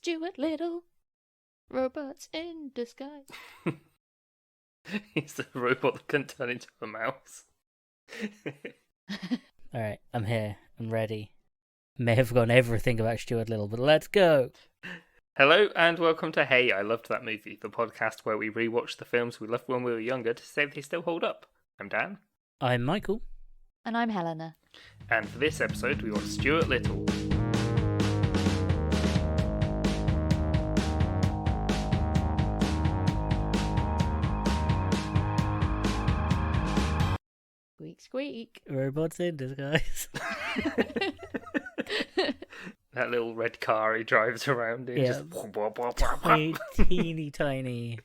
Stuart Little, robots in disguise. He's the robot that can turn into a mouse. Alright, I'm here. I'm ready. May have forgotten everything about Stuart Little, but let's go! Hello and welcome to Hey, I Loved That Movie, the podcast where we rewatch the films we loved when we were younger to see if they still hold up. I'm Dan. I'm Michael. And I'm Helena. And for this episode we watch Stuart Little. Squeak, squeak. Robots in disguise. That little red car he drives around in. Yeah. Just whop, whop, whop, whop, whop. Teeny tiny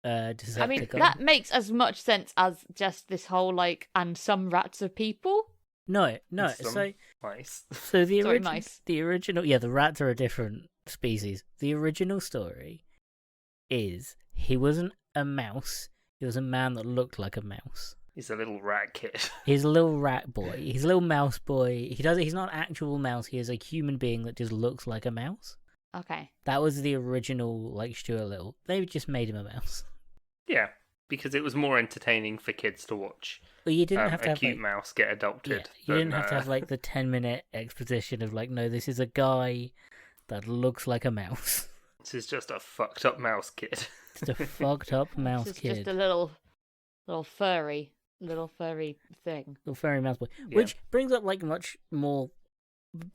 Decepticon. I mean, that makes as much sense as just this whole, and some rats are people. No, Some so mice. Sorry, mice. The original, the rats are a different species. The original story is he wasn't a mouse, he was a man that looked like a mouse. He's a little rat kid. He's a little rat boy. He's a little mouse boy. He's not an actual mouse. He is a human being that just looks like a mouse. Okay. That was the original, Stuart Little. They just made him a mouse. Yeah, because it was more entertaining for kids to watch. But you didn't have to a have cute mouse get adopted. you didn't have to have the 10-minute exposition of no, this is a guy that looks like a mouse. This is just a fucked up mouse kid. It's a fucked up mouse This is kid. just a little furry thing. Little furry mouse boy. Yeah. Which brings up much more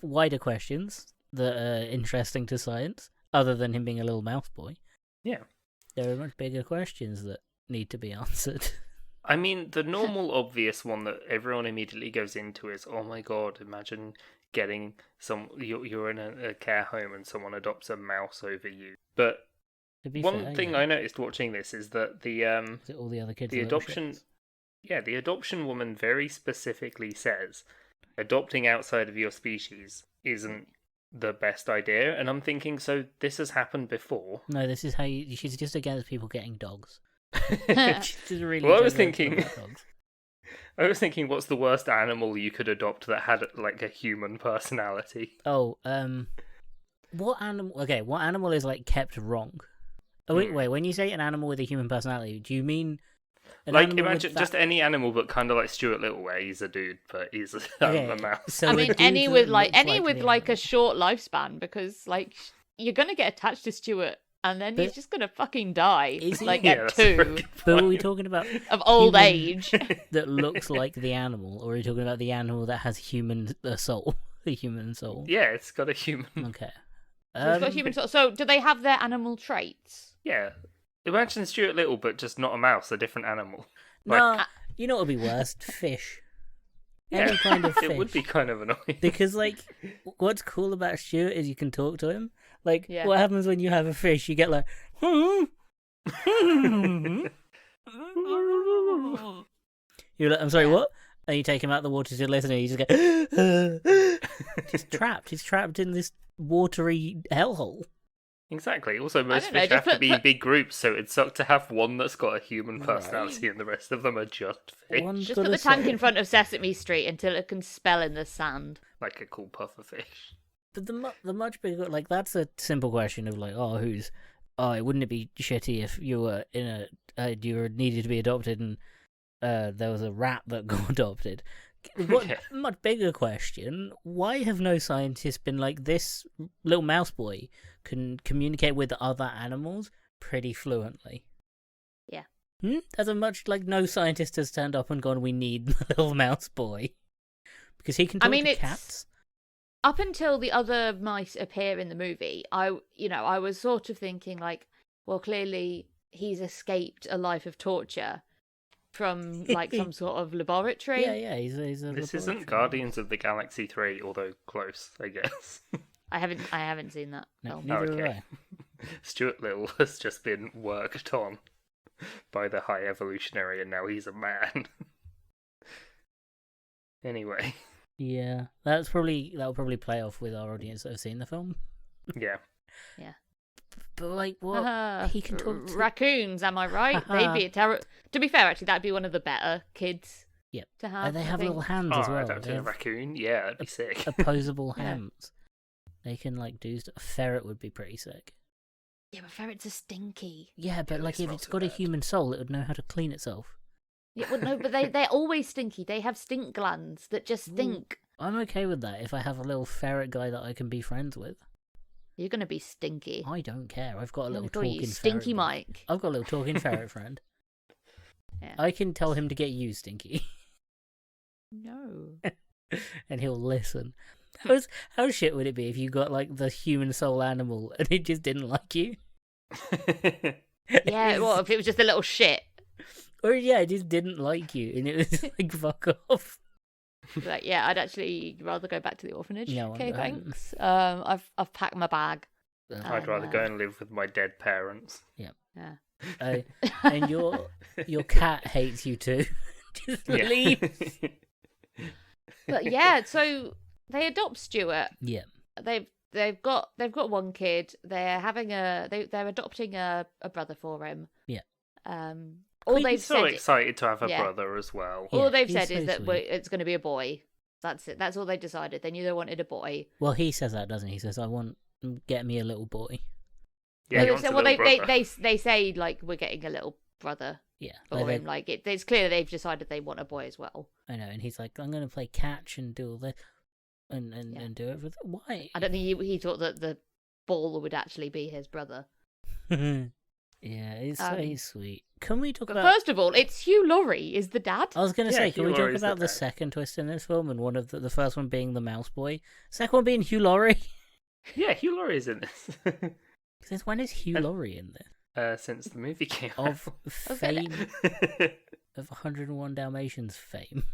wider questions that are interesting to science, other than him being a little mouse boy. Yeah. There are much bigger questions that need to be answered. I mean, the normal obvious one that everyone immediately goes into is, oh my god, imagine getting you're in a care home and someone adopts a mouse over you. But To be one fair, thing yeah. I noticed watching this is that Is it all the other kids the are little adoption shits? the adoption woman very specifically says adopting outside of your species isn't the best idea, and I'm thinking, so this has happened before. No, this is how she's just against people getting dogs. Well, She's really I was judgmental thinking, about dogs. what's the worst animal you could adopt that had a human personality? Oh, what animal? Okay, what animal is kept wrong? Oh wait, when you say an animal with a human personality, do you mean an animal Imagine with just any animal, but kind of like Stuart Little, where he's a dude, but he's a mouse. So I a mean, dude any that with looks any with the animal. a short lifespan, because you're gonna get attached to Stuart, and then he's But- just gonna fucking die, Is he- at that's a very 2 good But are we point. talking about of old human- age. that looks like the animal, or are we talking about the animal that has a soul, the human soul? Yeah, it's got a human. Okay. So it's got human soul. So do they have their animal traits? Yeah, imagine Stuart Little, but just not a mouse, a different animal. No, you know what would be worse? Fish. Any Yeah, kind of fish. it would be kind of annoying. Because, what's cool about Stuart is you can talk to him. Yeah. What happens when you have a fish? You get You're like, I'm sorry, Yeah. what? And you take him out the water to listen, and you just go, he's trapped. He's trapped in this watery hellhole. Exactly. Also, most don't know, fish just have to be in put- big groups, so it'd suck to have one that's got a human Right. personality and the rest of them are just fish. One's Just got put a the tank soul. in front of Sesame Street until it can spell in the sand. Like a cool puffer fish. But the much bigger, that's a simple question of wouldn't it be shitty if you were in you were needed to be adopted and there was a rat that got adopted? What Yeah. much bigger question? Why have no scientists been like, this little mouse boy can communicate with other animals pretty fluently? Yeah. As a much no scientist has turned up and gone, we need the little mouse boy because he can talk to cats. Up until the other mice appear in the movie, I was sort of thinking well, clearly he's escaped a life of torture from some sort of laboratory. Yeah, he's a This laboratory isn't Guardians of the Galaxy 3, although close, I guess. I haven't seen that No, film. neither have Okay. I. Stuart Little has just been worked on by the High Evolutionary, and now he's a man. Anyway, Yeah, that'll probably play off with our audience that have seen the film. yeah. But what? He can talk to raccoons, am I right? They'd be a terror. To be fair, actually, that'd be one of the better kids. Yep. To have. They I have think. little hands Oh, as well. adopting They a have raccoon? Yeah, that'd be sick. opposable Yeah. hands. They can like do stuff. A ferret would be pretty sick. Yeah, but ferrets are stinky. Yeah, but Yeah, like they if smell it's so got a bad. human soul, it would know how to clean itself. Yeah, well, no, but they're always stinky. They have stink glands that just stink. I'm okay with that if I have a little ferret guy that I can be friends with. You're gonna be stinky. I don't care. I've got a little I'll call you talking Stinky ferret. Mike. I've got a little talking ferret friend. Yeah. I can tell him to get you, Stinky, No. and he'll listen. How shit would it be if you got like the human soul animal and it just didn't like you? Yeah, well, if it was just a little shit. Or yeah, it just didn't like you and it was like fuck off. Like, yeah, I'd actually rather go back to the orphanage. No, okay, I'm- thanks. I've packed my bag. I'd rather go and live with my dead parents. Yeah. And your cat hates you too. Just Yeah. leave. But yeah, so they adopt Stuart. Yeah. They've got one kid. They're adopting a brother for him. Yeah. All He's they've so said excited to have a Yeah. brother as well. Yeah, all they've he's said so is that sweet. it's going to be a boy. That's it. That's all they decided. They knew they wanted a boy. Well, he says that, doesn't he? He says, get me a little boy. Yeah, Well, he wants a well, little brother. they say like we're getting a little brother Yeah. for Like, him. Like it's clear they've decided they want a boy as well. I know, and he's like, I'm going to play catch and do all this and Yeah. do it. Why? I don't think he thought that the ball would actually be his brother. Yeah, it's very sweet. Can we talk But about... first of all, it's Hugh Laurie is the dad. I was going to Yeah, say, can Hugh we talk Laurie's the about the dad. second twist in this film, and one of the first one being the mouse boy, second one being Hugh Laurie? Yeah, Hugh Laurie's in this. Since when is Hugh And- Laurie in this? Since the movie came Of out. fame, of 101 Dalmatians fame.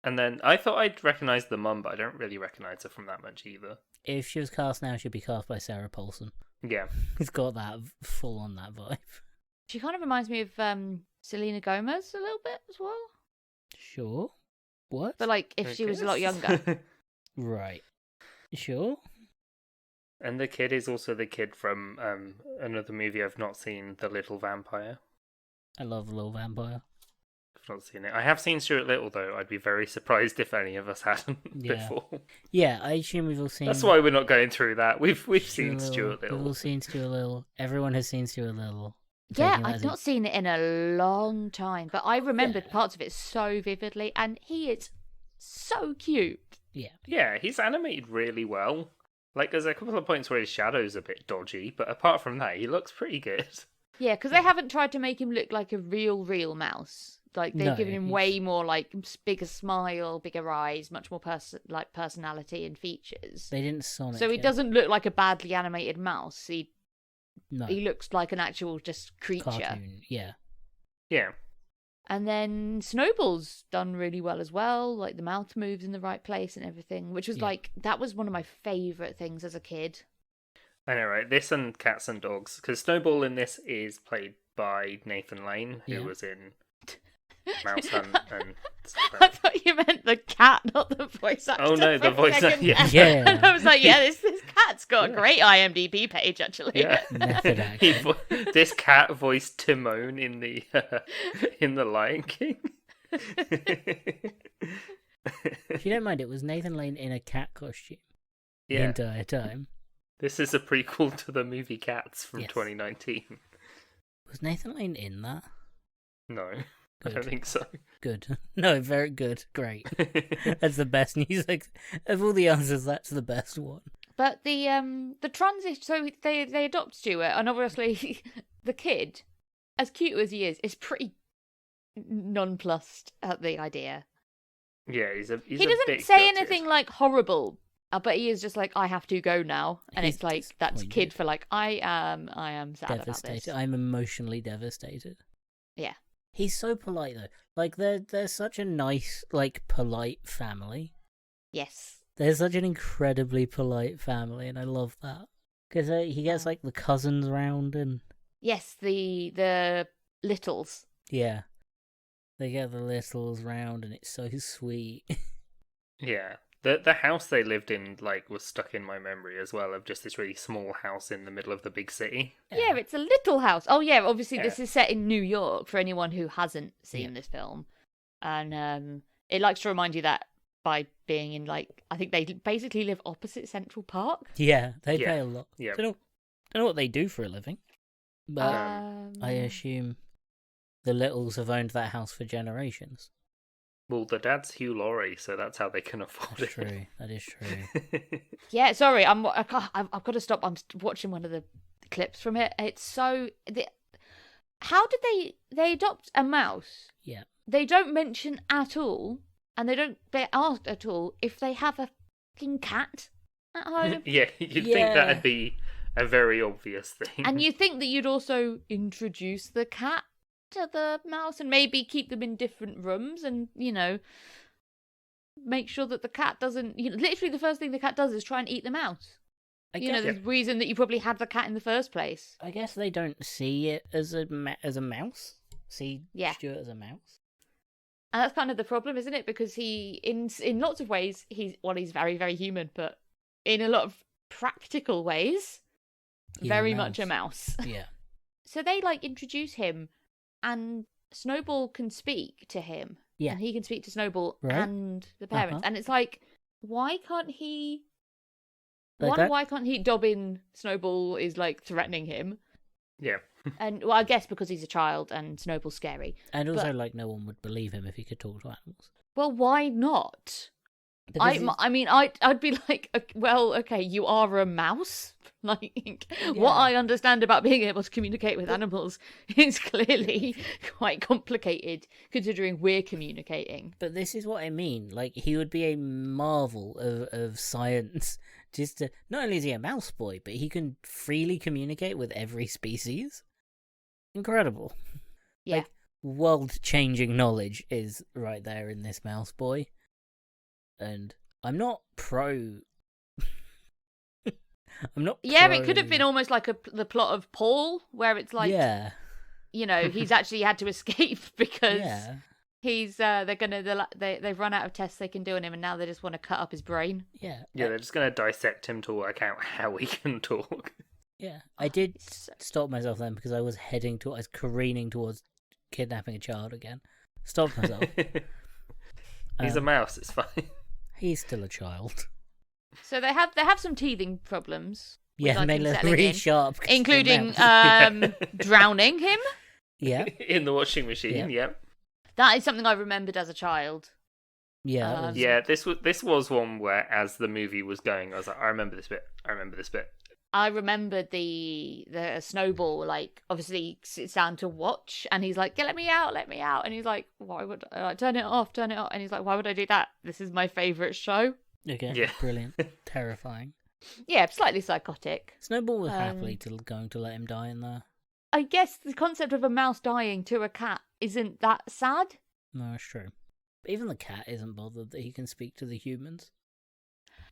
And then I thought I'd recognise the mum, but I don't really recognise her from that much either. If she was cast now, she'd be cast by Sarah Paulson. Yeah. It's got that full on that vibe. She kind of reminds me of Selena Gomez a little bit as well. Sure. What? But like if I she was a lot guess. younger. Right. Sure. And the kid is also the kid from another movie I've not seen, The Little Vampire. I love Little Vampire. I've not seen it. I have seen Stuart Little, though. I'd be very surprised if any of us hadn't Yeah. before. Yeah, I assume we've all seen... That's why we're not going through that. We've seen Stuart Stuart Little. We've all seen Stuart Little. Everyone has seen Stuart Little. Yeah, Taking that I've as not seen it in a long time, but I remembered Yeah. parts of it so vividly, and he is so cute. Yeah. Yeah, he's animated really well. Like, there's a couple of points where his shadow's a bit dodgy, but apart from that, he looks pretty good. Yeah, because they haven't tried to make him look like a real mouse. Like they've No, given him he's- way more like bigger smile, bigger eyes, much more personality and features. They didn't Sonic So he him. doesn't look like a badly animated mouse. No. He looks like an actual just creature. Cartoon. Yeah. Yeah. And then Snowball's done really well as well. Like the mouth moves in the right place and everything, which was Yeah. like that was one of my favourite things as a kid. I know, right? This and Cats and Dogs. Because Snowball in this is played by Nathan Lane, who Yeah. was in Mouse Hunt and... I thought you meant the cat, not the voice actor. Oh, no, for the a voice actor, second. yeah. Yeah. And I was like, yeah, this cat's got a Yeah. great IMDb page, actually. Yeah. Method acting. This cat voiced Timon in the Lion King. If you don't mind, it was Nathan Lane in a cat costume the Yeah, entire time. this is a prequel to the movie Cats from Yes. 2019. Was Nathan Lane in that? No, I Good. don't think so. Good. No, very good. Great. That's the best news. Like, of all the answers, that's the best one. But the transition, so they adopt Stuart, and obviously the kid, as cute as he is pretty nonplussed at the idea. Yeah, he's He a doesn't bit say gutted. anything like horrible, but he is just like, I have to go now, and He's it's like that's disappointed. kid for like I am sad about this. Devastated. I'm emotionally devastated. Yeah. He's so polite though. Like they're such a nice, like polite family. Yes. They're such an incredibly polite family, and I love that because he gets like the cousins round, and Yes, the Littles. yeah, they get the littles round, and it's so sweet. Yeah, the house they lived in like was stuck in my memory as well, of just this really small house in the middle of the big city. Yeah, it's a little house. Oh yeah, obviously Yeah. this is set in New York for anyone who hasn't seen Yeah. this film. And it likes to remind you that by being in, like, I think they basically live opposite Central Park. Yeah, they Yeah. pay a lot. Yeah. Don't know what they do for a living, but I assume the Littles have owned that house for generations. Well, the dad's Hugh Laurie, so that's how they can afford That's it. true. That is true. Yeah, sorry, I've got to stop. I'm watching one of the clips from it. It's so... How did they adopt a mouse? Yeah. They don't mention at all, and they ask at all if they have a fucking cat at home. Yeah, you'd think that'd be a very obvious thing. And you think that you'd also introduce the cat to the mouse and maybe keep them in different rooms and, make sure that the cat doesn't... literally the first thing the cat does is try and eat the mouse. The reason that you probably had the cat in the first place. I guess they don't see it as a mouse. See Stuart as a mouse. And that's kind of the problem, isn't it? Because he, in lots of ways, he's very, very human, but in a lot of practical ways, very much a mouse. Yeah. So they, introduce him, and Snowball can speak to him. Yeah. And he can speak to Snowball and the parents. Uh-huh. And it's like, why can't he... Like why can't he... Dobbin Snowball is, threatening him. Yeah. And, well, I guess because he's a child and Snowball's scary. And also, no one would believe him if he could talk to animals. Well, why not? Because I'd be like, well, okay, you are a mouse. What I understand about being able to communicate with animals is clearly quite complicated, considering we're communicating. But this is what I mean. He would be a marvel of science. Just to, not only is he a mouse boy, but he can freely communicate with every species. Incredible. Yeah. World-changing knowledge is right there in this mouse boy. And I'm not pro... Yeah, it could have been almost like the plot of Paul, where it's he's actually had to escape because he's they've run out of tests they can do on him, and now they just want to cut up his brain. Yeah. Yeah, they're just going to dissect him to work out how he can talk. Yeah, I did stop myself then because I was careening towards kidnapping a child again. Stopped myself. He's a mouse, it's fine. He's still a child. So they have some teething problems. Yeah, made a really sharp, including drowning him. Yeah, in the washing machine. Yeah, that is something I remembered as a child. Yeah, this was one where, as the movie was going, I was like, I remember this bit. I remembered the Snowball, obviously sits down to watch, and he's like, let me out, and he's like, why would I turn it off, and he's like, why would I do that? This is my favourite show. Okay, yeah. Brilliant, terrifying. Yeah, slightly psychotic. Snowball was happily going to let him die in there. I guess the concept of a mouse dying to a cat isn't that sad. No, it's true. But even the cat isn't bothered that he can speak to the humans.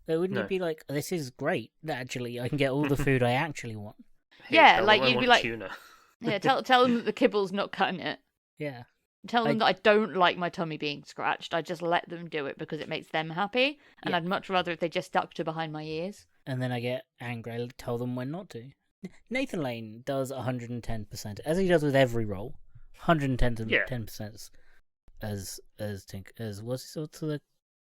So wouldn't it be like, this is great, actually, I can get all the food I actually want. Yeah, you'd be like... Tuna. Yeah, tell them that the kibble's not cutting it. Yeah. Tell them that I don't like my tummy being scratched. I just let them do it because it makes them happy. And I'd much rather if they just stuck to behind my ears. And then I get angry, I tell them when not to. Nathan Lane does 110%, as he does with every role. 110% as what's the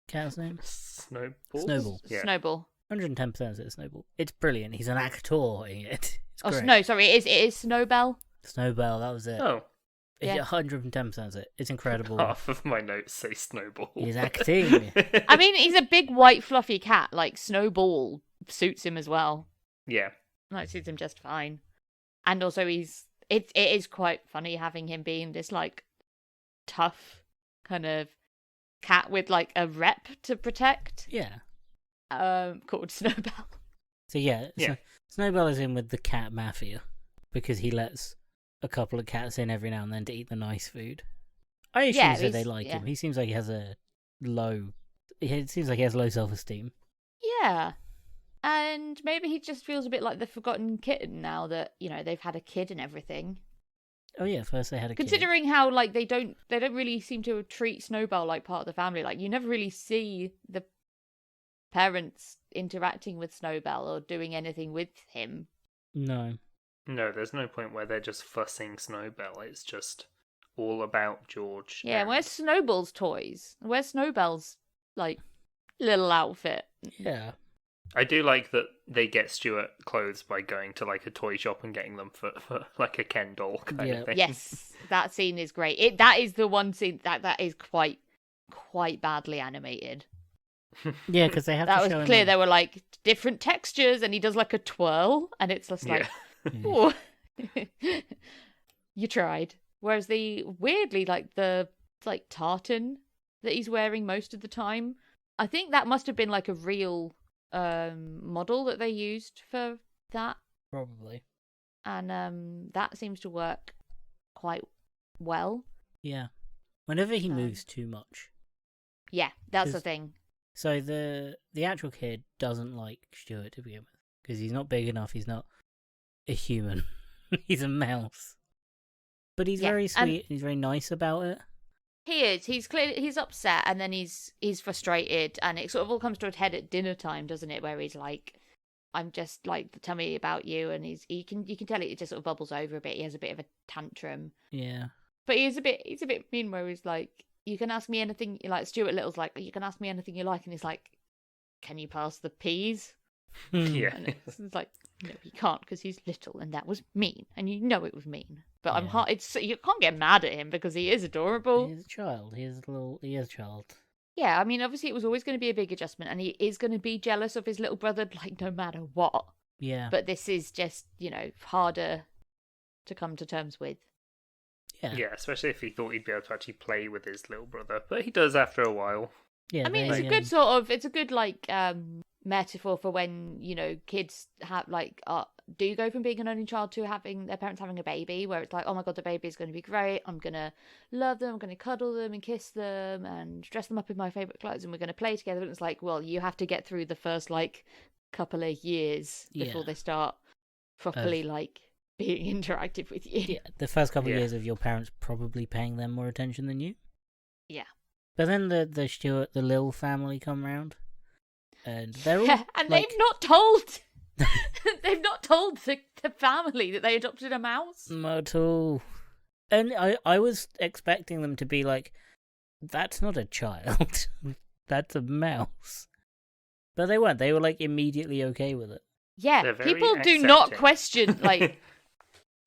cat's name? Snowball. Yeah. Snowball. 110% is Snowball. It's brilliant. He's an actor in it. It's great. No, sorry, it is Snowbell. Snowbell, that was it. Oh. Yeah, 110% it. It's incredible. Half of my notes say Snowball. He's acting. I mean, he's a big white fluffy cat. Snowball suits him as well. Yeah. It suits him just fine. And also it is quite funny having him being this tough kind of cat with a rep to protect. Yeah. Called Snowbell. So Snowbell is in with the cat mafia because he lets a couple of cats in every now and then to eat the nice food. I assume that they like him. He seems like he has low self-esteem. Yeah. And maybe he just feels a bit like the forgotten kitten now that, they've had a kid and everything. Oh yeah, first they had a kid. Considering how they don't really seem to treat Snowbell like part of the family. You never really see the parents interacting with Snowbell or doing anything with him. No. No, there's no point where they're just fussing Snowbell. It's just all about George. Yeah, where's Snowball's toys? Where's Snowbell's like little outfit. Yeah. I do like that they get Stuart clothes by going to like a toy shop and getting them for like a Ken doll kind of thing. Yes, that scene is great. That is the one scene that is quite badly animated. Yeah, because they have That to was show him, clear. like... There were like different textures, and he does like a twirl, and it's just like, Yeah. ooh. You tried. Whereas the weirdly like the like tartan that he's wearing most of the time, I think that must have been like a real model that they used for that, Probably. and that seems to work quite well. Yeah. Whenever he moves too much. Yeah, that's the 'Cause- thing. So the actual kid doesn't like Stuart to begin with because he's not big enough. He's not a human. He's a mouse. But he's Yeah, very and- sweet and he's very nice about it. He is. He's upset, and then he's frustrated, and it sort of all comes to a head at dinner time, doesn't it? Where he's like, "I'm just like, tell me about you," and you can tell it just sort of bubbles over a bit. He has a bit of a tantrum, Yeah. but he's a bit mean. Where he's like, "You can ask me anything." Like Stuart Little's like, "You can ask me anything you like," and he's like, "Can you pass the peas?" Yeah. And it's like, no, he can't because he's little, and that was mean, and you know it was mean. But I'm Yeah. hard. It's you can't get mad at him because he is adorable. He's a child. He is a child. Yeah, I mean, obviously it was always going to be a big adjustment, and he is going to be jealous of his little brother, like no matter what. Yeah. But this is just, harder to come to terms with. Yeah. Yeah, especially if he thought he'd be able to actually play with his little brother, but he does after a while. Yeah. I mean, they, it's a good like metaphor for when kids have like do go from being an only child to having their parents having a baby, where it's like, oh my god, the baby is going to be great. I'm gonna love them. I'm gonna cuddle them and kiss them and dress them up in my favorite clothes, and we're gonna play together. And it's like, well, you have to get through the first like couple of years before Yeah. they start properly like being interactive with you. Yeah. The first couple of Yeah. years of your parents probably paying them more attention than you. Yeah. But then the Stuart, the Lil family come round, and they're all Yeah, and like, they've not told. They've not told the family that they adopted a mouse. not at all. And I was expecting them to be like, that's not a child, that's a mouse. But they weren't. They were like immediately okay with it. Yeah, They're very people do not accepting. question, like,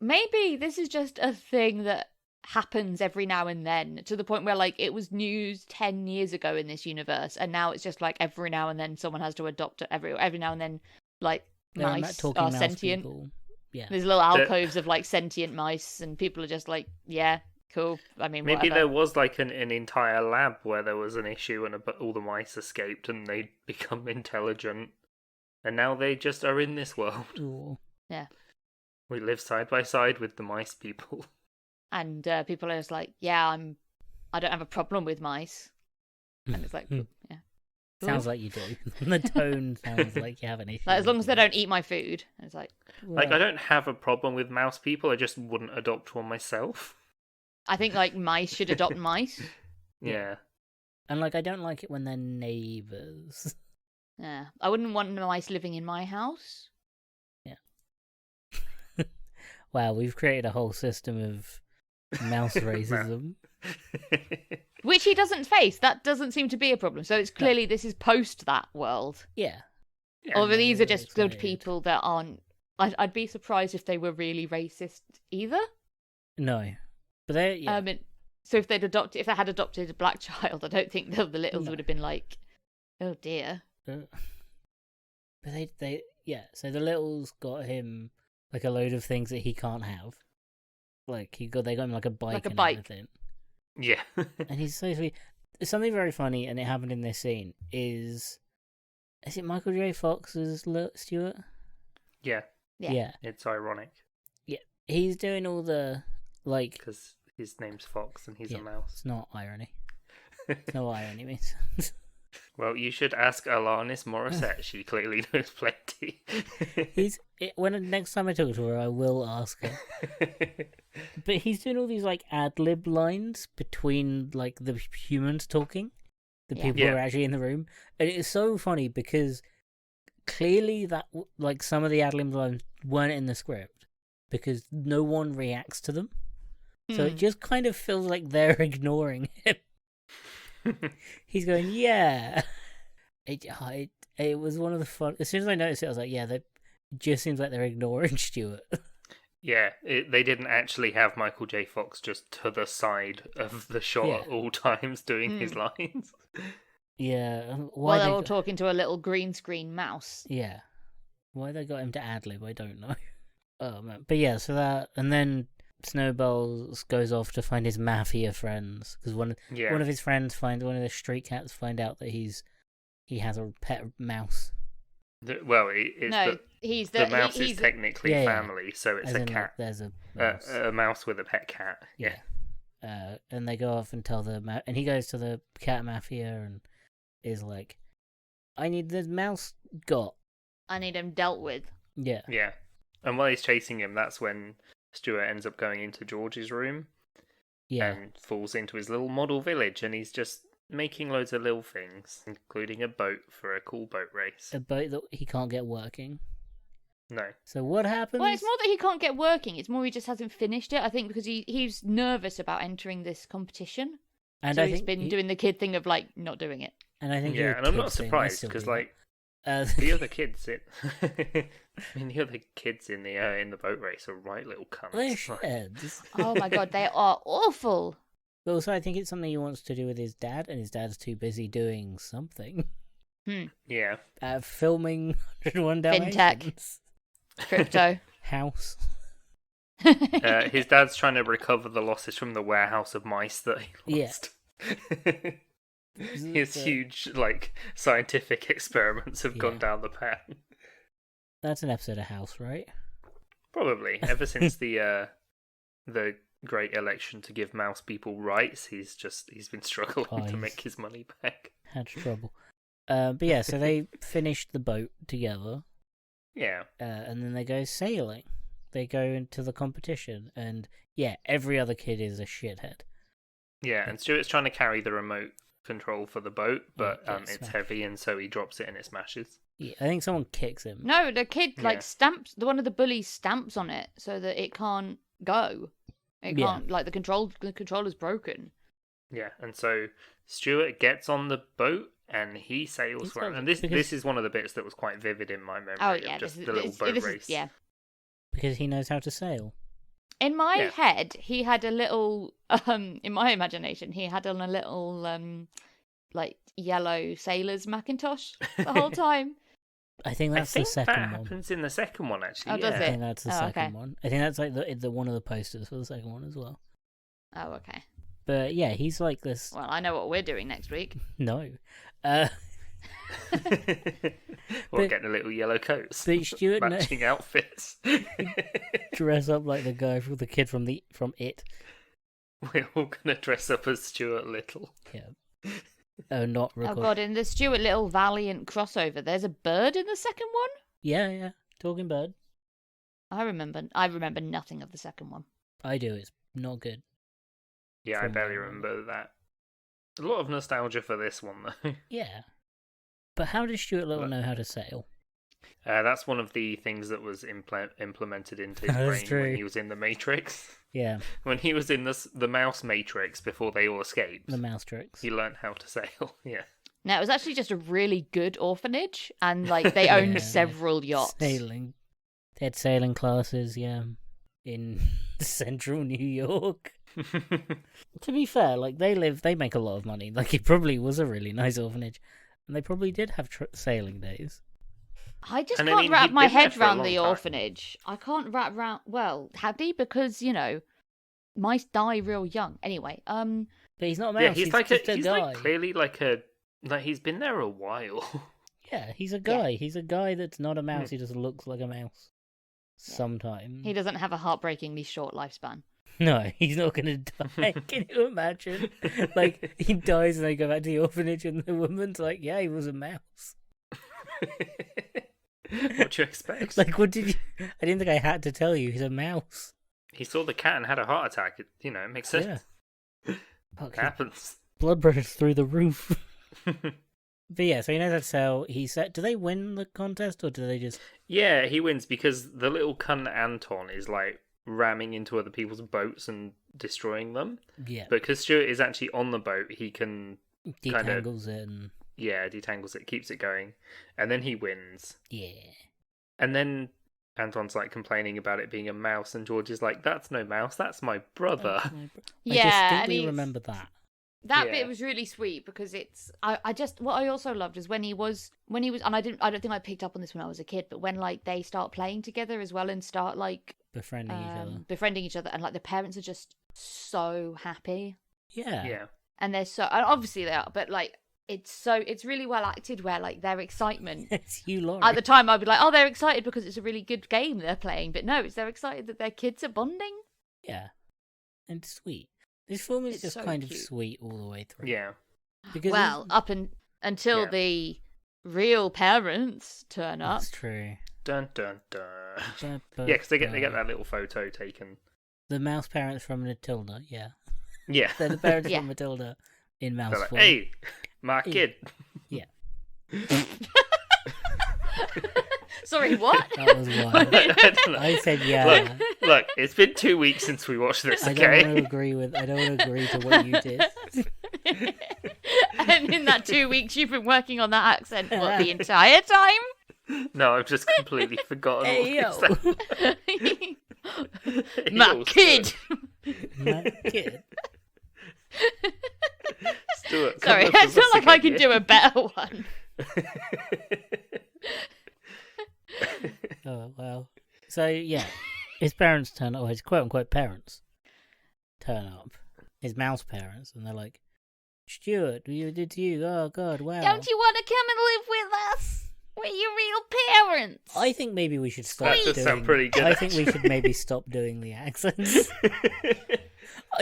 maybe this is just a thing that happens every now and then, to the point where, like, it was news 10 years ago in this universe, and now it's just, like, every now and then someone has to adopt it. Every now and then, like, There are mice talking are mouse sentient. people. Yeah. There's little alcoves of, like, sentient mice, and people are just like, yeah, cool. I mean, Maybe whatever. there was like an entire lab where there was an issue and all the mice escaped and they'd become intelligent. And now they just are in this world. Ooh. Yeah. We live side by side with the mice people. And people are just like, yeah, I don't have a problem with mice. And it's like, yeah. Sounds like you do. The tone sounds like you have an issue. Like, as long with as they it. don't eat my food. And it's like, Like, Well, I don't have a problem with mouse people, I just wouldn't adopt one myself. I think, like, mice should adopt mice. Yeah. And like, I don't like it when they're neighbours. Yeah. I wouldn't want mice living in my house. Wow, we've created a whole system of mouse racism. Which he doesn't face. That doesn't seem to be a problem. So it's clearly this is post that world. Yeah. Or no, these are it's just good weird. people that aren't... I'd be surprised if they were really racist either. No. But they're, yeah. So if they had adopted a black child, I don't think the Littles No. would have been like, oh dear. But they yeah, so the Littles got him like a load of things that he can't have. Like they got him like a bike Like a and bike. everything. Yeah. And he's so sweet. Something very funny, and it happened in this scene, is it Michael J. Fox's Stuart? Yeah. Yeah. It's ironic He's doing all the, like... because his name's Fox and he's Yeah. a mouse. It's not irony. It's not what irony means. Well, you should ask Alanis Morissette. She clearly knows plenty. When next time I talk to her, I will ask her. But he's doing all these like ad lib lines between like the humans talking, the Yeah. people who Yeah. are actually in the room, and it's so funny because clearly that like some of the ad lib lines weren't in the script because no one reacts to them, so it just kind of feels like they're ignoring him. He's going, yeah. It was one of the fun. As soon as I noticed it, I was like, yeah, it just seems like they're ignoring Stuart. Yeah, they didn't actually have Michael J. Fox just to the side of the shot Yeah. at all times doing his lines. Yeah. While they're all talking to a little green screen mouse. Yeah. Why they got him to ad-lib, I don't know. Oh, man. But yeah, so that... And then Snowballs goes off to find his mafia friends. Because one of his friends one of the street cats find out that he has a pet mouse. The mouse is technically family, so it's a cat. There's a mouse with a pet cat. Yeah. And they go off and tell and he goes to the cat mafia and is like, I need this mouse got. I need him dealt with. Yeah. Yeah. And while he's chasing him, that's when Stuart ends up going into George's room. Yeah. And falls into his little model village, and he's just making loads of little things, including a boat for a cool boat race. A boat that he can't get working. No. So what happens? Well, it's more that he can't get working. It's more he just hasn't finished it, I think, because he's nervous about entering this competition. And so he's been doing the kid thing of, like, not doing it. And I think and I'm not surprised, because, like, the other kids the other kids in the boat race are right little cunts. They're sheds. Oh my god, they are awful. But also, I think it's something he wants to do with his dad, and his dad's too busy doing something. Yeah. Filming 101 Dalmatians. Fintech. Crypto. House. His dad's trying to recover the losses from the warehouse of mice that he lost. Yeah. His huge, like, scientific experiments have gone down the pan. That's an episode of House, right? Probably. Ever since the great election to give mouse people rights, he's been struggling to make his money back. Had trouble. But yeah, so they finished the boat together. Yeah. And then they go sailing. They go into the competition, and yeah, every other kid is a shithead. Yeah, and Stuart's trying to carry the remote control for the boat, but it's heavy, and so he drops it and it smashes. Yeah, I think someone kicks him. No, the kid stamps. One of the bullies stamps on it so that it can't go. It can't. Like the controller's broken. Yeah, and so Stuart gets on the boat and he sails for it. And this is one of the bits that was quite vivid in my memory. Oh yeah, the little boat race. Yeah, because he knows how to sail. In my head, he had a little. In my imagination, he had on a little like yellow sailor's Macintosh the whole time. I think that's the second one. That happens in the second one, actually. Oh, does it? I think that's the second one. I think that's like the one of the posters for the second one as well. Oh, okay. But yeah, he's like this. Well, I know what we're doing next week. No. Getting a little yellow coats. But Stuart matching outfits. Dress up like the guy from the kid from It. We're all gonna dress up as Stuart Little. Yeah. Not record. Oh god, in the Stuart Little Valiant crossover, there's a bird in the second one? Yeah. Talking bird. I remember nothing of the second one. I do, it's not good. Yeah, I barely remember that. A lot of nostalgia for this one, though. Yeah. But how does Stuart Little know how to sail? That's one of the things that was implemented into his brain when he was in the Matrix. Yeah. When he was in the mouse Matrix before they all escaped. The mouse tricks. He learned how to sail, yeah. Now, it was actually just a really good orphanage, and like they owned several yachts. Sailing. They had sailing classes, in central New York. To be fair, like they make a lot of money. Like it probably was a really nice orphanage, and they probably did have sailing days. I just can't wrap my head around the orphanage. I can't wrap around. Well, had he? Because mice die real young. Anyway, But he's not a mouse. Yeah, he's like a guy. Like clearly like he's been there a while. Yeah, he's a guy. Yeah. He's a guy that's not a mouse. He just looks like a mouse. Yeah. Sometimes he doesn't have a heartbreakingly short lifespan. No, he's not going to die. Can you imagine? Like, he dies and they go back to the orphanage and the woman's like, yeah, he was a mouse. What do you expect? Like, what did you... I didn't think I had to tell you, he's a mouse. He saw the cat and had a heart attack. It makes sense. Yeah. It happens. Blood pressure's through the roof. But yeah, so he knows how to sail. Do they win the contest or do they just... Yeah, he wins because the little cunt Anton is like ramming into other people's boats and destroying them. Yeah. Because Stuart is actually on the boat, he can detangles it and detangles it, keeps it going, and then he wins. Yeah. And then Anton's like complaining about it being a mouse, and George is like, "That's no mouse, that's my brother." I Yeah, distinctly remember that. That Yeah. bit was really sweet because I just what I also loved is when he was and I don't think I picked up on this when I was a kid, but when like they start playing together as well and start like Befriending each other and like the parents are just so happy. Yeah. Yeah. And they're so and obviously they are, but like it's really well acted where like their excitement It's you, Laurie. at the time I'd be like, oh, they're excited because it's a really good game they're playing, but no, it's they're excited that their kids are bonding. Yeah. And sweet. This film is It's just so kind of cute. sweet all the way through. Yeah. Because Well, until the real parents turn up. that's true. Dun dun dun. Yeah, because they get that little photo taken. The mouse parents from Matilda, yeah. Yeah. They're the parents Yeah. from Matilda in mouse They're like, form. "Hey, my kid." Yeah. Sorry, what? That was wild. I don't know. I said yeah. Look, it's been 2 weeks since we watched this, I don't okay? want to agree to what you did. And in that 2 weeks you've been working on that accent what, the entire time? No, I've just completely forgotten Hey, all this. My Yo, kid. My kid. Stuart, Sorry, come I up feel with like us I again, could do a better one. Oh, well. So, yeah. His parents turn up, or his quote-unquote parents turn up. His mouse parents, and they're like, Stuart, we did to you. Oh, God, wow. Don't you want to come and live with us? We're your real parents. I think maybe we should stop That does doing... sound pretty good, I think we should actually. maybe stop doing the accents.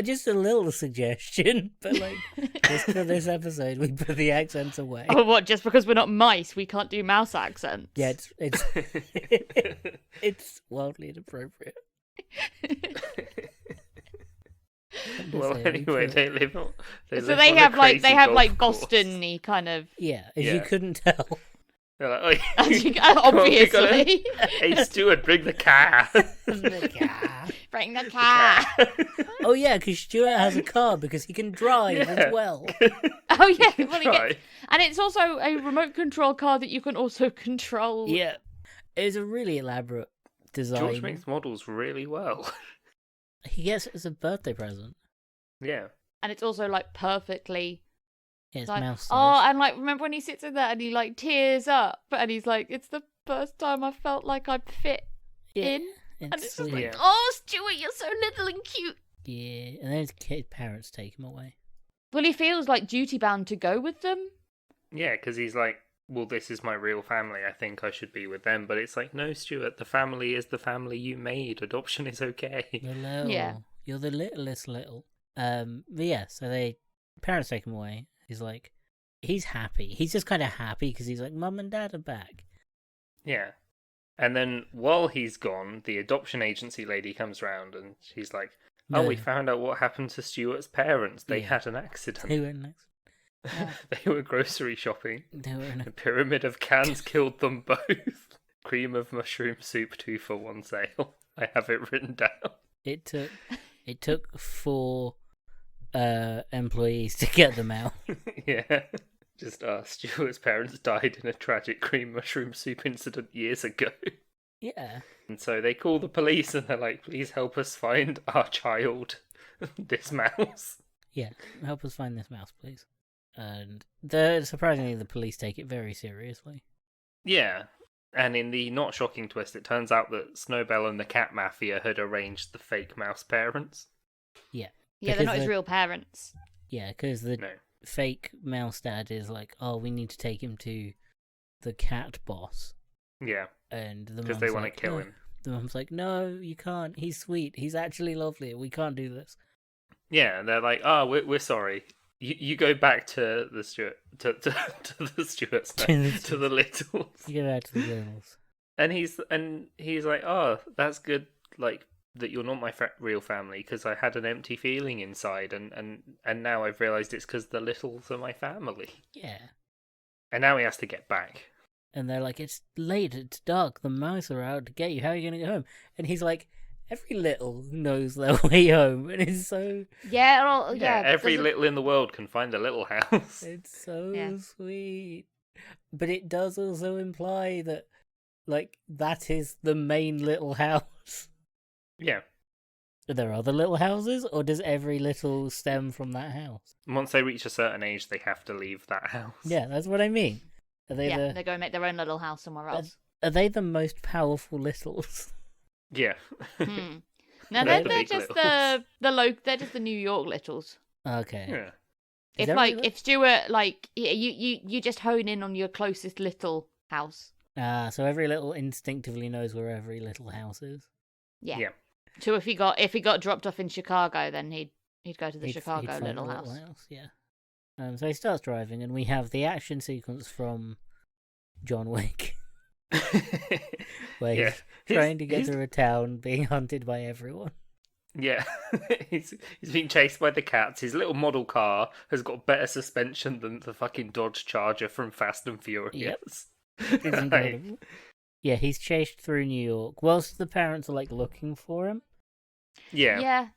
Just a little suggestion, but like, just for this episode, we put the accents away. Oh, what? Just because we're not mice, we can't do mouse accents? Yeah, it's it's wildly inappropriate. Well, anyway, they live on. So live they on a have like crazy golf course. Boston-y kind of. Yeah, if Yeah. you couldn't tell. They're like, "Oh, As you, come on, we gotta- obviously. Hey, Stuart, bring the car. Bring the car. Oh yeah, because Stuart has a car because he can drive Yeah. as well. Oh yeah, well, Try. and it's also a remote control car that you can also control. Yeah, it's a really elaborate design. George makes models really well. He gets it as a birthday present. Yeah. And it's also like perfectly. Yeah, it's Like, mouse size. oh, and like remember when he sits in there and he like tears up, and he's like, "It's the first time I felt like I'd fit in." And it's just sweet. like, Yeah. "Oh, Stuart, you're so little and cute." Yeah, and then his kid parents take him away. Well, he feels like duty bound to go with them. Yeah, because he's like, well, this is my real family. I think I should be with them. But it's like, no, Stuart, the family is the family you made. Adoption is okay. You're little. Yeah. You're the littlest little. But yeah, so parents take him away. He's like, he's happy. He's just kind of happy because he's like, Mum and Dad are back. Yeah. And then while he's gone, the adoption agency lady comes round and she's like, oh, No. we found out what happened to Stuart's parents. They Yeah. had an accident. They were next. They were grocery shopping. They were A pyramid of cans killed them both. Cream of mushroom soup 2 for 1 sale. I have it written down. It took 4 employees to get them out. Yeah. Just Stuart's parents died in a tragic cream mushroom soup incident years ago. Yeah. And so they call the police and they're like, please help us find our child, this mouse. Yeah. Help us find this mouse, please. And surprisingly, the police take it very seriously. Yeah. And in the not shocking twist, it turns out that Snowbell and the cat mafia had arranged the fake mouse parents. Yeah. Yeah, they're not Because his real parents. Yeah, because the No. fake mouse dad is like, oh, we need to take him to the cat boss. Yeah. And the Because mum's they want like, to kill "No." him. The mum's like, no, you can't. He's sweet. He's actually lovely. We can't do this. Yeah, and they're like, oh, we're sorry. You go back to the Stuart to the Stuarts, no, to the Littles. You get out to the girls. And he's like, oh, that's good. Like that you're not my real family because I had an empty feeling inside, and now I've realised it's because the Littles are my family. Yeah. And now he has to get back. And they're like, it's late, it's dark, the mice are out to get you, how are you going to go home? And he's like, every little knows their way home, and it's so Every little in the world can find a little house. it's so sweet. But it does also imply that, like, that is the main little house. Yeah. Are there other little houses, or does every little stem from that house? Once they reach a certain age, they have to leave that house. Yeah, that's what I mean. Are they they go and make their own little house somewhere else. Are they the most powerful littles? Yeah. No, they're just they're just the New York littles. Okay. Yeah. If Stuart, like, you just hone in on your closest little house. So every little instinctively knows where every little house is. Yeah. So if he got dropped off in Chicago, then he'd go to the Chicago he'd little house. Yeah. So he starts driving, and we have the action sequence from John Wick, where he's trying to get through a town, being hunted by everyone. Yeah, he's being chased by the cats. His little model car has got better suspension than the fucking Dodge Charger from Fast and Furious. Yep. It's incredible. Yeah, he's chased through New York whilst the parents are like looking for him. Yeah. Yeah.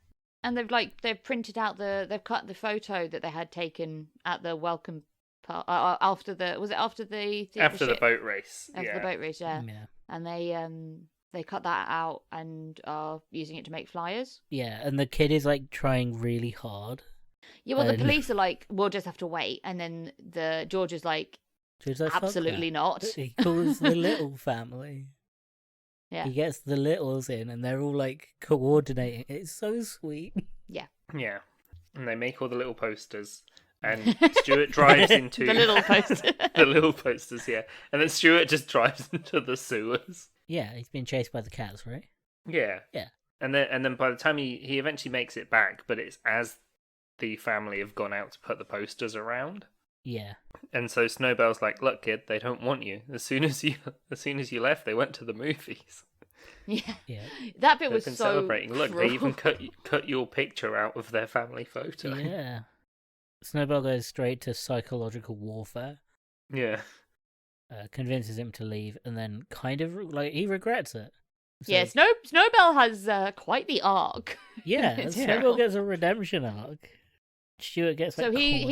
And they've printed out they've cut the photo that they had taken at the welcome part after the boat race. After the boat race, yeah. And they cut that out and are using it to make flyers. Yeah, and the kid is like trying really hard. Yeah, well, the police are like, we'll just have to wait, and then George is like, absolutely not. He calls the Little family. Yeah. He gets the Littles in, and they're all like coordinating. It's so sweet. Yeah. Yeah. And they make all the little posters. And Stuart drives into the little posters. The little posters, yeah. And then Stuart just drives into the sewers. Yeah, he's being chased by the cats, right? Yeah. Yeah. And then by the time he eventually makes it back, but it's as the family have gone out to put the posters around. Yeah. And so Snowbell's like, "Look, kid, they don't want you. As soon as you left, they went to the movies." Yeah. Yeah. That bit They've was been so celebrating. Look, cruel. they even cut your picture out of their family photo. Yeah. Snowbell goes straight to psychological warfare. Yeah. Convinces him to leave, and then kind of like he regrets it. So, yeah, Snowbell has quite the arc. Yeah, Snowbell gets a redemption arc. Stuart gets so he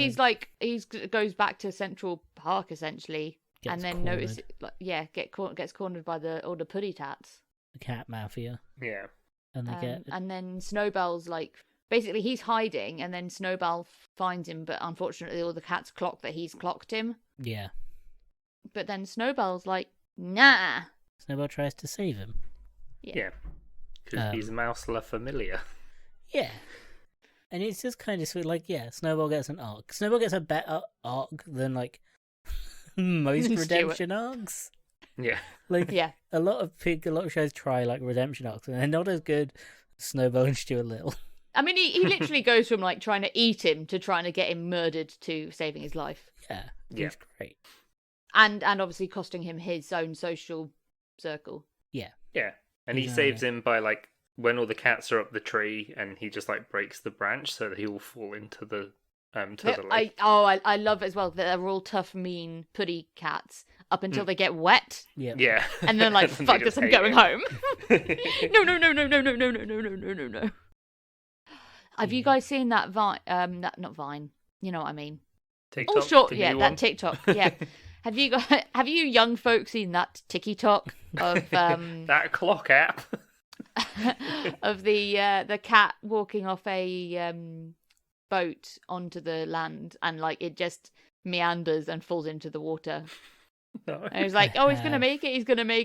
goes back to Central Park essentially, and then gets cornered by all the puddy tats, the cat mafia. Yeah, and then Snowbell's like basically he's hiding, and then Snowbell finds him, but unfortunately all the cats clock that he's clocked him. Yeah, but then Snowbell's like, nah. Snowbell tries to save him. Yeah, because he's Mouse La Familia. Yeah. And it's just kind of sweet, like, yeah, Snowball gets an arc. Snowball gets a better arc than, like, most redemption arcs. Yeah. Like, yeah. A lot of shows try, like, redemption arcs, and they're not as good as Snowball and Stuart Little. I mean, he literally goes from, like, trying to eat him to trying to get him murdered to saving his life. Yeah. It's great. And obviously costing him his own social circle. Yeah. Yeah. And he saves him by, like, when all the cats are up the tree, and he just like breaks the branch so that he will fall into the the lake. I love it as well that they're all tough, mean, puddy cats up until they get wet. Yeah. And then like, fuck this, I'm going home. No. Have you guys seen that Vine? Not Vine. You know what I mean? TikTok. Oh, short. Yeah, that TikTok. Yeah. Have you young folks seen that TikTok of that clock app? of the cat walking off a boat onto the land, and like it just meanders and falls into the water. No. And he's like, he's gonna make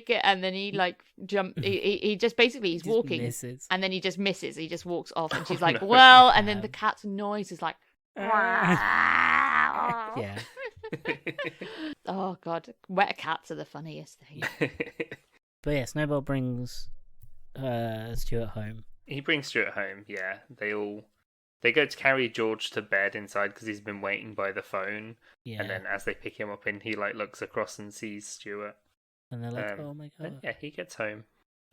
it, and then he like he just basically he's walking misses. And then he just misses. He just walks off, and she's like, well, and then the cat's noise is like yeah. Oh god, wet cats are the funniest thing. But yeah, Snowball brings Stuart home. He brings Stuart home. Yeah, they go to carry George to bed inside because he's been waiting by the phone. Yeah. And then as they pick him up, he like looks across and sees Stuart. And they're like, oh my god. Yeah, he gets home,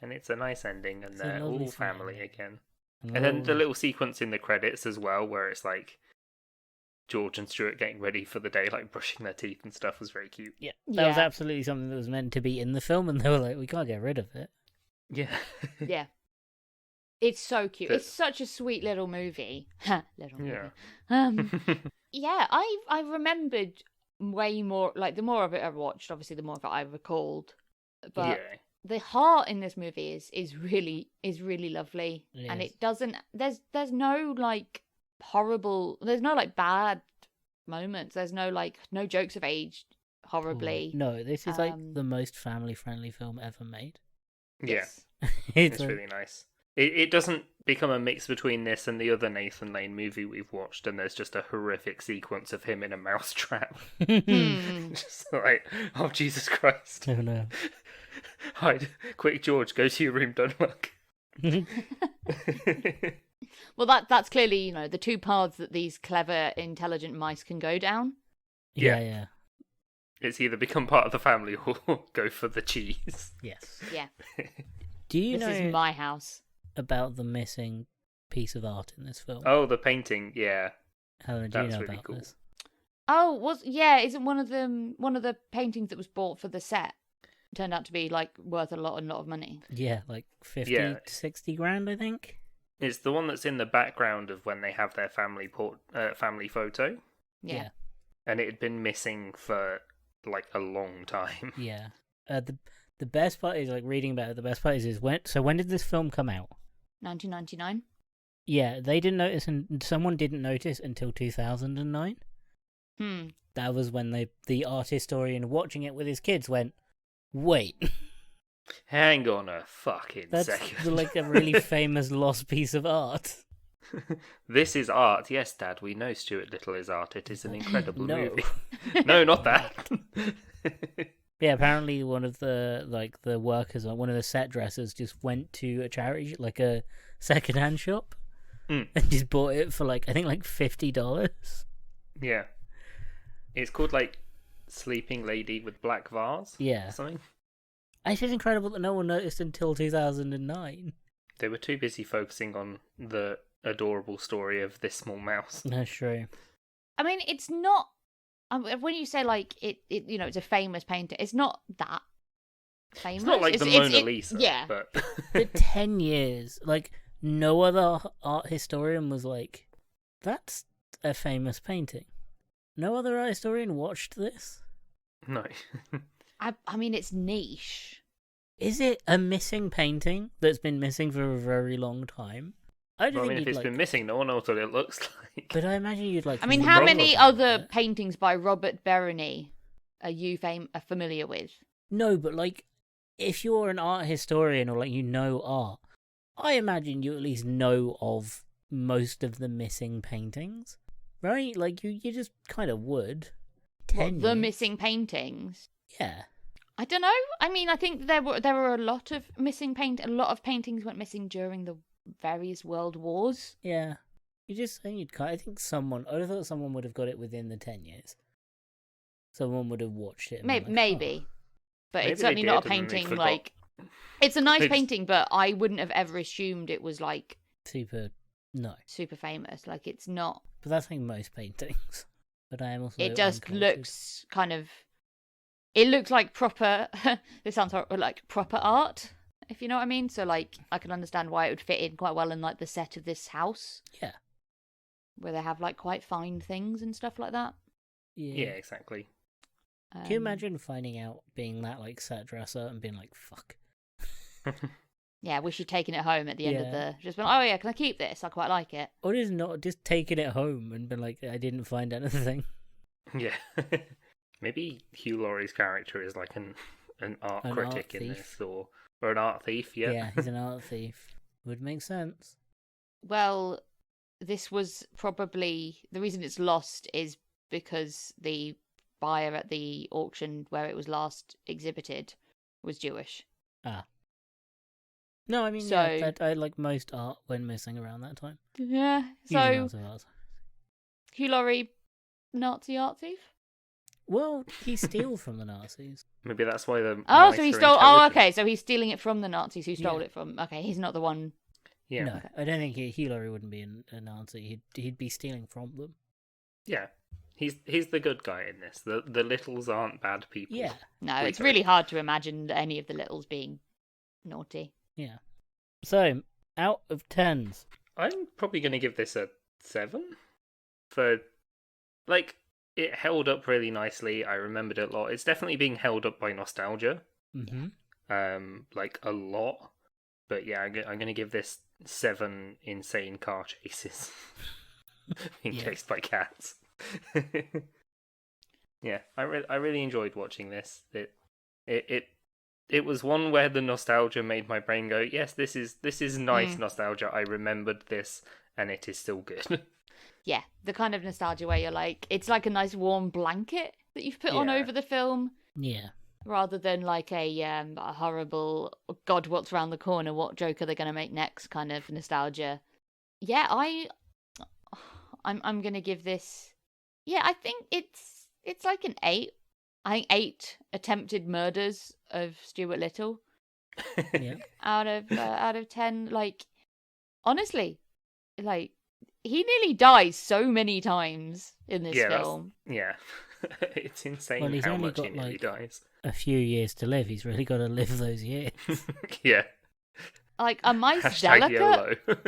and it's a nice ending, and they're all family again. And then the little sequence in the credits as well, where it's like George and Stuart getting ready for the day, like brushing their teeth and stuff, was very cute. Yeah, that was absolutely something that was meant to be in the film, and they were like, we can't get rid of it. Yeah. Yeah. It's so cute. But- It's such a sweet little movie. Little movie. Yeah. Yeah, I remembered way more. Like the more of it I watched, obviously, the more of it I recalled. But yeah. the heart in this movie is really lovely, and is. it doesn't. There's no like horrible. There's no like bad moments. There's no like no jokes have aged horribly. No, this is like Um, the most family-friendly film ever made. Yeah. Yes. It's like- really nice. It doesn't become a mix between this and the other Nathan Lane movie we've watched, and there's just a horrific sequence of him in a mousetrap. Hmm. Just like, oh Jesus Christ! Oh no. Hide, quick, George, go to your room. Don't look. Well, that's clearly the two paths that these clever, intelligent mice can go down. Yeah, Yeah. yeah. It's either become part of the family or go for the cheese. Yes. Yeah, Do you this know is my house. about the missing piece of art in this film? Oh, the painting, yeah. Helen, do you that's know really about cool. this? Oh, isn't one of the paintings that was bought for the set turned out to be like worth a lot of money? Yeah, like 50, Yeah. 60 grand, I think. It's the one that's in the background of when they have their family family photo, Yeah. and it had been missing for like a long time. Yeah. The best part is like reading about it. The best part is when did this film come out? 1999. Yeah, they didn't notice, and someone didn't notice until 2009. That was when the art historian watching it with his kids went, wait, Hang on a fucking that's second. like a really famous lost piece of art. This is art. Yes, Dad, we know Stuart Little is art. It is an incredible No. movie. No, not that. Yeah, apparently one of the workers, one of the set dressers, just went to a charity, like a secondhand shop, Mm. and just bought it for like I think like $50. Yeah. It's called like Sleeping Lady with Black Vase. Yeah, Or something. it's just incredible that no one noticed until 2009. They were too busy focusing on the adorable story of this small mouse. That's true. I mean, it's not. When you say like it, it's a famous painter. It's not that famous. It's not like the Mona Lisa. Yeah. But For 10 years, like no other art historian was like, "That's a famous painting." No other art historian watched this. no. I mean, it's niche. Is it a missing painting that's been missing for a very long time? I don't Well, I think mean, if you'd it's like. been missing, no one knows what it looks like. But I imagine you'd like. I mean, look how wrong many at other it. paintings by Robert Bereny are you familiar with? No, but like, if you're an art historian or like you know art, I imagine you at least know of most of the missing paintings, right? Like you just kind of would. What, the years. missing paintings? Yeah. I don't know. I mean, I think there were a lot of missing A lot of paintings went missing during the various world wars. Yeah. I think someone. I would have thought someone would have got it within the 10 years. Someone would have watched it. And been Maybe, like, but Maybe it's they certainly not a did and then they painting forgot. like. It's a nice They just- painting, but I wouldn't have ever assumed it was like super. No, super famous. Like it's not. but that's like most paintings. But I am also. It just uncultured. looks kind of. It looks like proper. This sounds horrible, like proper art, if you know what I mean. So like, I can understand why it would fit in quite well in like the set of this house, Yeah. where they have like quite fine things and stuff like that. Yeah, exactly. Can you Um, imagine finding out being that like set dresser and being like, "Fuck." Yeah, wish you'd taken it home at the end of Yeah. the. Just been, oh yeah, can I keep this? I quite like it. Or just not just taking it home and been like, "I didn't find anything." Yeah. Maybe Hugh Laurie's character is like an art An critic art in thief. this, or an art thief. Yeah. He's an art thief. Would make sense. Well, this was probably the reason it's lost is because the buyer at the auction where it was last exhibited was Jewish. No, I mean, So- yeah, I like most art when missing around that time. Yeah. Huge So amounts of art. Hugh Laurie, Nazi art thief. Well, he steals from the Nazis. Maybe that's why the. Oh, mice so he are stole. Oh, intelligent. okay. So he's stealing it from the Nazis who stole Yeah. it from. Okay, he's not the one. Yeah. No, I don't think Hugh Laurie wouldn't be a Nazi. He'd be stealing from them. Yeah. He's the good guy in this. The Littles aren't bad people. Yeah, No, Wait, it's sorry. really hard to imagine any of the Littles being naughty. yeah. So Out of 10s. I'm probably going to give this a 7. For, like, it held up really nicely. I remembered it a lot. It's definitely being held up by nostalgia. Mm-hmm. Like, a lot. But yeah, I'm going to give this 7 insane car chases. Being chased by cats. Yeah, I really enjoyed watching this. It was one where the nostalgia made my brain go, yes, this is nice nostalgia. I remembered this, and it is still good. Yeah, the kind of nostalgia where you're like, it's like a nice warm blanket that you've put on over the film. Yeah. Rather than like a horrible, God, what's around the corner? What joke are they going to make next? Kind of nostalgia. Yeah, I'm going to give this. Yeah, I think it's like an 8. I think 8 attempted murders of Stuart Little. Yeah. out of 10. Like, honestly, like, he nearly dies so many times in this film. Yeah. It's insane Well, he's how only much got, he nearly dies. A few years to live. He's really got to live those years. Yeah. Like, a mice Hashtag delicate. YOLO.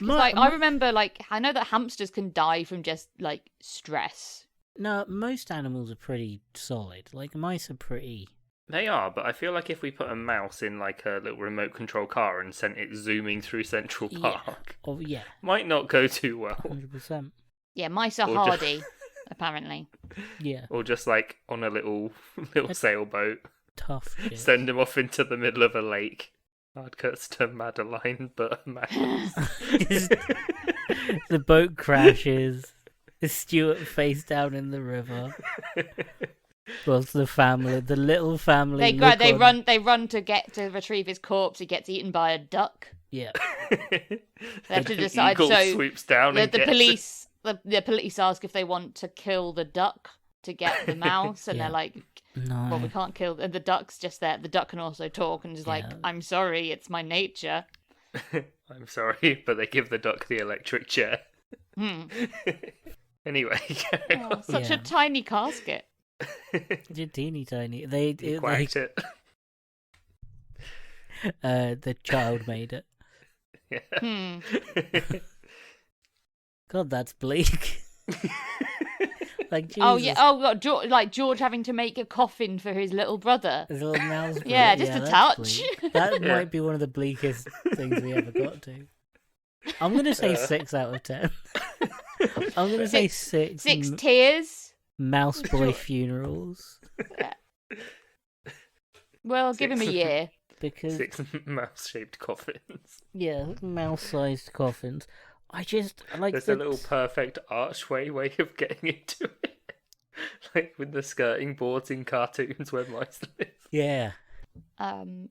Like, I remember, like, I know that hamsters can die from just, like, stress. No, most animals are pretty solid. Like, mice are pretty... They are, but I feel like if we put a mouse in, like, a little remote control car and sent it zooming through Central Park... Oh, yeah. Might not go too well. 100%. Yeah, mice are hardy, apparently. Yeah. Or just, like, on a little sailboat. Tough shit. Send him off into the middle of a lake. Hard cuts to Madeline, but mouse. The boat crashes. Stuart face down in the river. Whilst the little family. They run to retrieve his corpse. He gets eaten by a duck. Yeah. They have to decide. Eagle So swoops down and the police ask if they want to kill the duck to get the mouse, and they're like, no. "Well, we can't kill." And the duck's just there. The duck can also talk, and is like, "I'm sorry, it's my nature." I'm sorry, but they give the duck the electric chair. Anyway, such a tiny casket. It's teeny tiny. They quacked it. The child made it. Yeah. God, that's bleak. Like, Jesus. Oh yeah. Oh God, George having to make a coffin for his little brother. His little mouse. Yeah, just a touch. That might be one of the bleakest things we ever got to. I'm gonna say 6 out of 10. I'm gonna say 6. 6 tears. Mouse boy funerals. Yeah. Well, give him a year. Because 6 mouse-shaped coffins. Yeah, mouse-sized coffins. I just like. There's a little perfect archway way of getting into it, like with the skirting boards in cartoons where mice live. Yeah.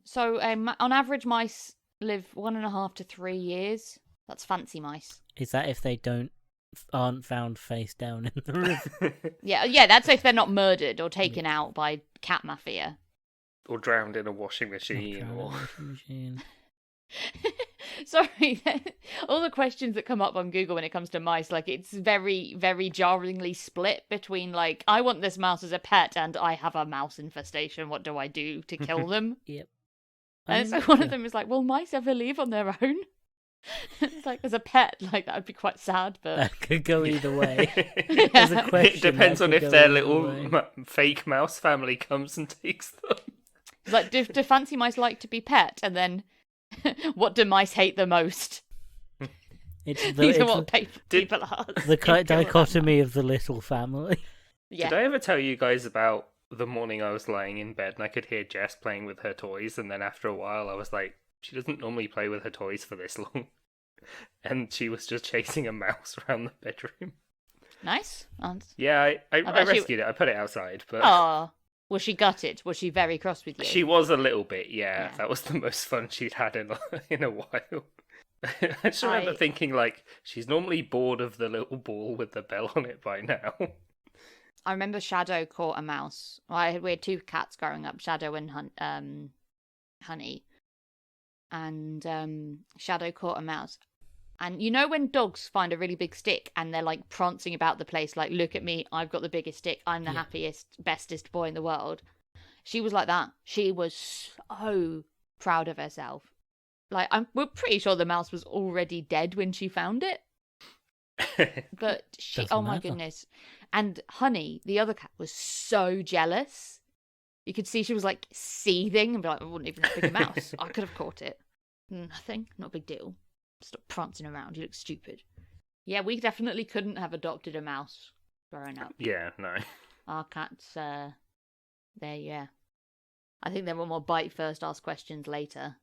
So on average, mice live 1.5 to 3 years. That's fancy mice. Is that if they aren't found face down in the river? Yeah. That's if they're not murdered or taken out by cat mafia. Or drowned in a washing machine. Sorry, all the questions that come up on Google when it comes to mice, like, it's very, very jarringly split between, like, I want this mouse as a pet and I have a mouse infestation. What do I do to kill them? Yep. And so one of them is like, will mice ever leave on their own? It's like, as a pet, like, that would be quite sad, but... That could go either way. As a question, it depends on if their little fake mouse family comes and takes them. It's like, do fancy mice like to be pet? And then, what do mice hate the most? These are what people are. The dichotomy of the little family. Yeah. Did I ever tell you guys about the morning I was lying in bed and I could hear Jess playing with her toys, and then after a while I was like, she doesn't normally play with her toys for this long. And she was just chasing a mouse around the bedroom. Nice. Yeah, I rescued it. I put it outside. But oh, was she gutted? Was she very cross with you? She was a little bit, yeah. That was the most fun she'd had in a while. I just remember thinking, like, she's normally bored of the little ball with the bell on it by now. I remember Shadow caught a mouse. We had 2 cats growing up, Shadow and Honey. And Shadow caught a mouse. And you know when dogs find a really big stick and they're like prancing about the place, like, look at me, I've got the biggest stick, I'm the happiest, bestest boy in the world. She was like that. She was so proud of herself. like, we're pretty sure the mouse was already dead when she found it. But she, Doesn't oh my matter. goodness. And Honey, the other cat, was so jealous. You could see she was like seething and be like, I wouldn't even pick a mouse. I could have caught it. Nothing, not a big deal. Stop prancing around, you look stupid. Yeah, we definitely couldn't have adopted a mouse growing up. Yeah, no. Our cats, yeah. I think they were more bite first, ask questions later.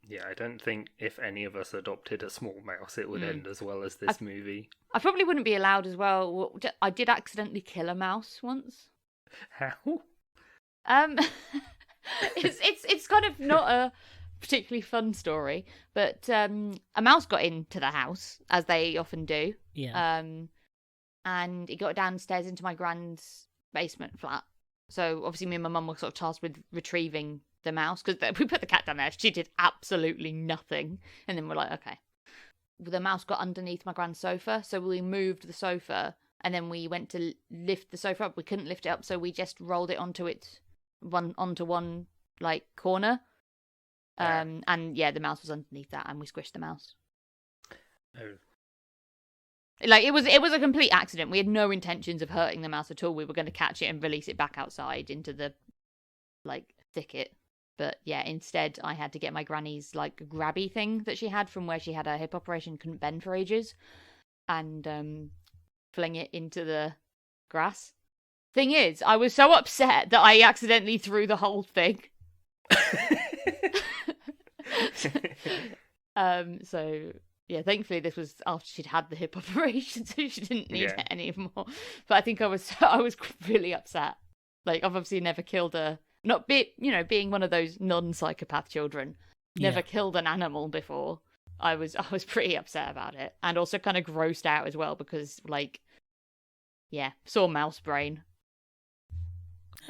Yeah, I don't think if any of us adopted a small mouse, it would end as well as this movie. I probably wouldn't be allowed as well. I did accidentally kill a mouse once. How? It's kind of not a particularly fun story, but a mouse got into the house, as they often do. Yeah. And it got downstairs into my grand's basement flat. So obviously me and my mum were sort of tasked with retrieving the mouse, because we put the cat down there. She did absolutely nothing. And then we're like, okay. The mouse got underneath my grand's sofa, so we moved the sofa, and then we went to lift the sofa up. We couldn't lift it up, so we just rolled it onto one like corner. And yeah, the mouse was underneath that, and we squished the mouse. Oh. Like, it was a complete accident. We had no intentions of hurting the mouse at all. We were going to catch it and release it back outside into the, like, thicket. But yeah, instead I had to get my granny's, like, grabby thing that she had from where she had a hip operation, couldn't bend for ages, and fling it into the grass. Thing is, I was so upset that I accidentally threw the whole thing. So yeah, thankfully this was after she'd had the hip operation, so she didn't need it anymore. But I think I was really upset. Like, I've obviously never killed being one of those non-psychopath children, never killed an animal before. I was pretty upset about it, and also kind of grossed out as well, because, like, yeah, saw mouse brain.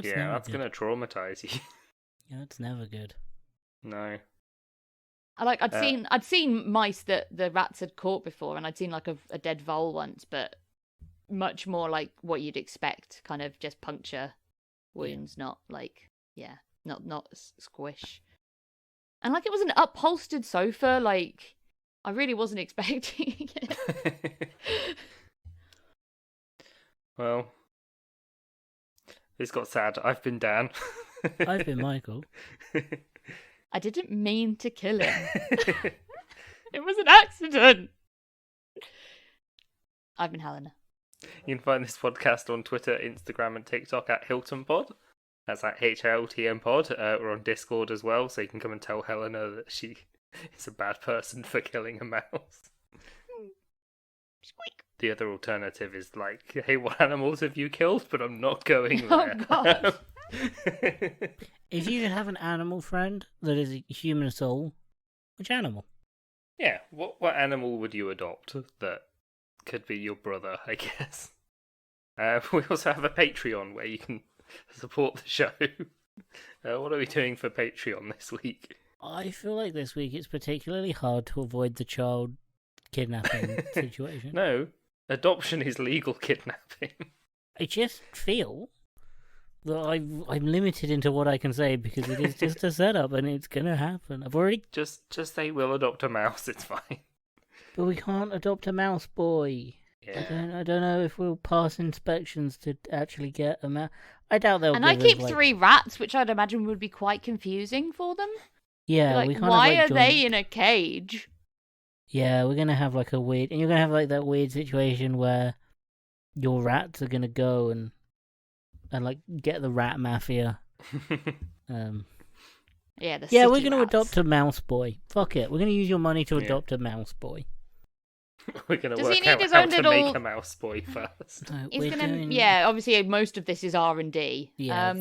That's gonna traumatize you. Yeah, it's never good. No. I'd seen mice that the rats had caught before, and I'd seen like a dead vole once, but much more like what you'd expect, kind of just puncture wounds, not like not squish. And like, it was an upholstered sofa, like I really wasn't expecting it. Well, this got sad. I've been Dan. I've been Michael. I didn't mean to kill him. It was an accident. I've been Helena. You can find this podcast on Twitter, Instagram, and TikTok at HiltonPod. That's at HLTM Pod. We're on Discord as well, so you can come and tell Helena that she is a bad person for killing a mouse. Squeak. The other alternative is like, hey, what animals have you killed? But I'm not going there. Oh, God. If you could have an animal friend that is a human soul, which animal? Yeah, what animal would you adopt that could be your brother, I guess? We also have a Patreon where you can support the show. What are we doing for Patreon this week? I feel like this week it's particularly hard to avoid the child kidnapping situation. No, adoption is legal kidnapping. I just feel that I'm limited into what I can say, because it is just a setup and it's gonna happen. I've already just say we'll adopt a mouse. It's fine. But we can't adopt a mouse boy. Yeah. I don't know if we'll pass inspections to actually get a mouse. I doubt they'll. And I keep 3 rats, which I'd imagine would be quite confusing for them. Yeah, like, we can't. Why are they in a cage? Yeah, we're gonna have like a weird, and you're gonna have like that weird situation where your rats are gonna go and like get the rat mafia. Yeah, we're gonna adopt a mouse boy. Fuck it, we're gonna use your money to adopt a mouse boy. We're gonna Does work he need out his how own to little... make a mouse boy first. No, He's gonna, yeah. Obviously, most of this is R&D. Yeah,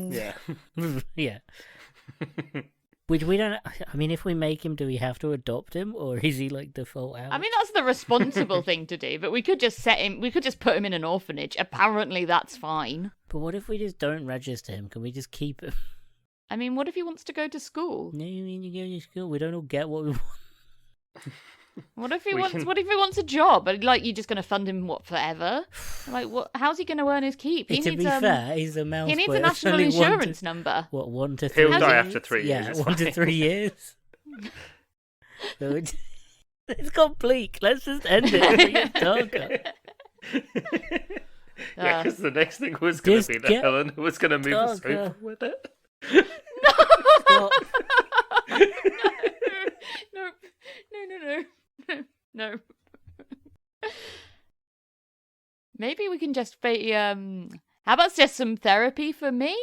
yeah. Which we don't. I mean, if we make him, do we have to adopt him, or is he like default out? I mean, that's the responsible thing to do. But we could just set him. We could just put him in an orphanage. Apparently, that's fine. But what if we just don't register him? Can we just keep him? I mean, what if he wants to go to school? No, you mean you go to school? We don't all get what we want. What if he wants a job? Like, you're just going to fund him forever? Like, what? How's he going to earn his keep? To be fair, he's a mouse. He needs a national insurance number. What, 1 to 3? He'll die after 3 years. Yeah, 1 to 3 years. So it's got bleak. Let's just end it. Bring it darker. Yeah, because the next thing was going to be that Helen was going to move us over with it. Stop. No. Maybe we can just be, how about just some therapy for me?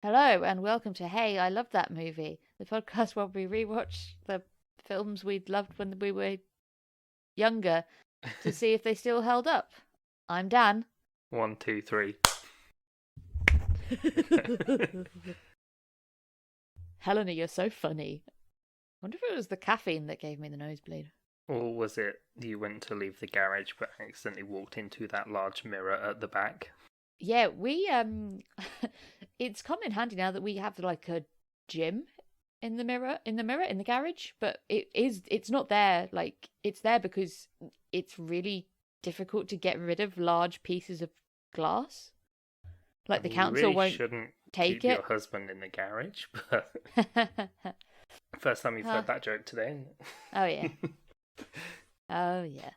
Hello and welcome to Hey, I Loved That Movie, the podcast where we rewatch the films we'd loved when we were younger to see if they still held up. I'm Dan. 1, 2, 3. Helena, you're so funny. I wonder if it was the caffeine that gave me the nosebleed. Or was it you went to leave the garage but accidentally walked into that large mirror at the back? Yeah, we it's come in handy now that we have like a gym in the garage, but it's not there. Like, it's there because it's really difficult to get rid of large pieces of glass. Like, the council really won't shouldn't take keep it. your husband in the garage, but first time you've heard that joke today, isn't it? Oh yeah. Oh yeah.